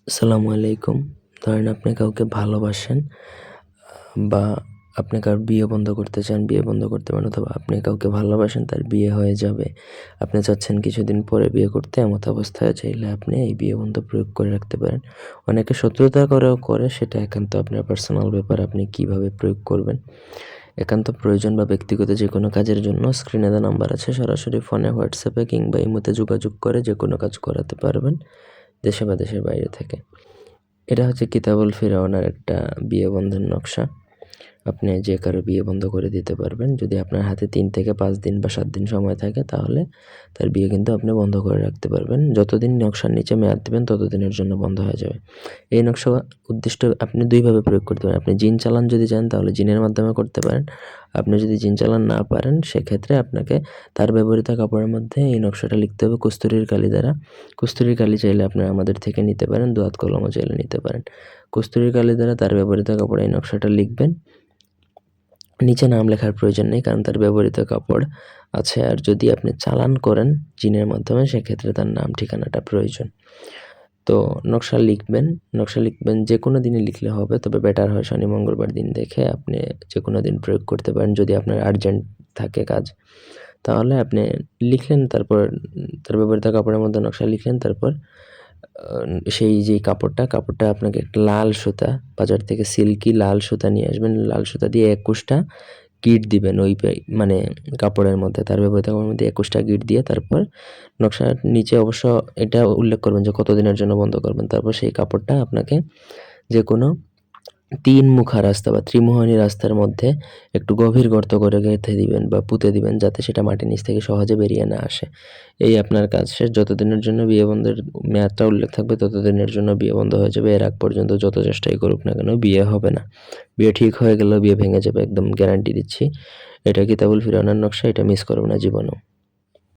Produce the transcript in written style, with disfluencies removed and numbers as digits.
আসসালামু আলাইকুম। ধরেন আপনি কাউকে ভালোবাসেন বা আপনি কারোর বিয়ে বন্ধ করতে চান, বিয়ে বন্ধ করতে পারেন, অথবা আপনি কাউকে ভালোবাসেন, তার বিয়ে হয়ে যাবে। আপনি চাচ্ছেন কিছুদিন পরে বিয়ে করতে, এমত অবস্থায় চাইলে আপনি এই বিয়ে বন্ধ প্রয়োগ করে রাখতে পারেন। অনেকে শত্রুতা করেও করে, সেটা একান্ত আপনার পার্সোনাল ব্যাপার, আপনি কিভাবে প্রয়োগ করবেন। একান্ত প্রয়োজন বা ব্যক্তিগত যেকোনো কাজের জন্য স্ক্রিনে দেওয়া নাম্বার আছে, সরাসরি ফোনে, হোয়াটসঅ্যাপে কিংবা ইমোতে যোগাযোগ করে যেকোনো কাজ করাতে পারবেন, দেশে বা দেশের বাইরে থেকে। এটা হচ্ছে কিতাবুল ফিরআউনের একটা বিয়ে বন্ধের নকশা। আপনি যে কারো বিয়ে বন্ধ করে দিতে পারবেন। যদি আপনার হাতে ৩ থেকে ৫ দিন বা ৭ দিন সময় থাকে, তাহলে তার বিয়ে কিন্তু আপনি বন্ধ করে রাখতে পারবেন। যতদিন নকশার নিচে মেয়াদ দিবেন ততদিনের জন্য বন্ধ হয়ে যাবে। এই নকশা উদ্দিষ্ট আপনি ২ ভাবে প্রয়োগ করতে পারেন। আপনি জিন চালান যদি চান তাহলে জিনের মাধ্যমে করতে পারেন। আপনি যদি জিন চালান না পারেন, সেক্ষেত্রে আপনাকে তার ব্যবহৃত কাপড়ের মধ্যে এই নকশাটা লিখতে হবে কস্তুরীর কালি দ্বারা। কস্তুরীর কালি চাইলে আপনারা আমাদের থেকে নিতে পারেন, দোয়াত কলমও চাইলে নিতে পারেন। কস্তুরীর কালি দ্বারা তার ব্যবহৃত কাপড়ে এই নকশাটা লিখবেন। নিচে নাম লেখার প্রয়োজন নেই, কারণ তার ব্যবহৃত কাপড় আছে। আর যদি আপনি চালান করেন জিনের মাধ্যমে, সেক্ষেত্রে তার নাম ঠিকানাটা প্রয়োজন। তো নকশা লিখবেন যেকোনো দিনে লিখলে হবে, তবে বেটার হয় শনি মঙ্গলবার দিন দেখে আপনি যেকোনো দিন প্রয়োগ করতে পারেন। যদি আপনার আর্জেন্ট থাকে কাজ, তাহলে আপনি লিখলেন, তারপর তার ব্যবহৃত কাপড়ের মধ্যে নকশা লিখলেন, তারপর সেই যে কাপড়টা আপনাকে একটা লাল সুতা, বাজার থেকে সিল্কি লাল সুতা নিয়ে আসবেন। লাল সুতা দিয়ে ২১টা গিঁট দিবেন ওই মানে কাপড়ের মধ্যে, তার ব্যবহৃত কাপড়ের মধ্যে ২১টা গিঁট দিয়ে তারপর নকশার নিচে অবশ্য এটা উল্লেখ করবেন যে কতদিনের জন্য বন্ধ করবেন। তারপর সেই কাপড়টা আপনাকে যেকোনো ৩ মুখা রাস্তা বা ত্রিমুহানি রাস্তার মধ্যে একটু গভীর গর্ত করে গেঁথে দিবেন বা পুঁতে দিবেন, যাতে সেটা মাটির নিচ থেকে সহজে বেরিয়ে না আসে। এই আপনার কাজ শেষ। যতদিনের জন্য বিয়ে বন্ধের মেয়াদটা উল্লেখ থাকবে, ততদিনের জন্য বিয়ে বন্ধ হয়ে যাবে। এর আগ পর্যন্ত যত চেষ্টাই করুক না কেন, বিয়ে হবে না। বিয়ে ঠিক হয়ে গেলেও বিয়ে ভেঙে যাবে, একদম গ্যারান্টি দিচ্ছি। এটা কিতাবুল ফিরআউনের নকশা, এটা মিস করবে না জীবনেও।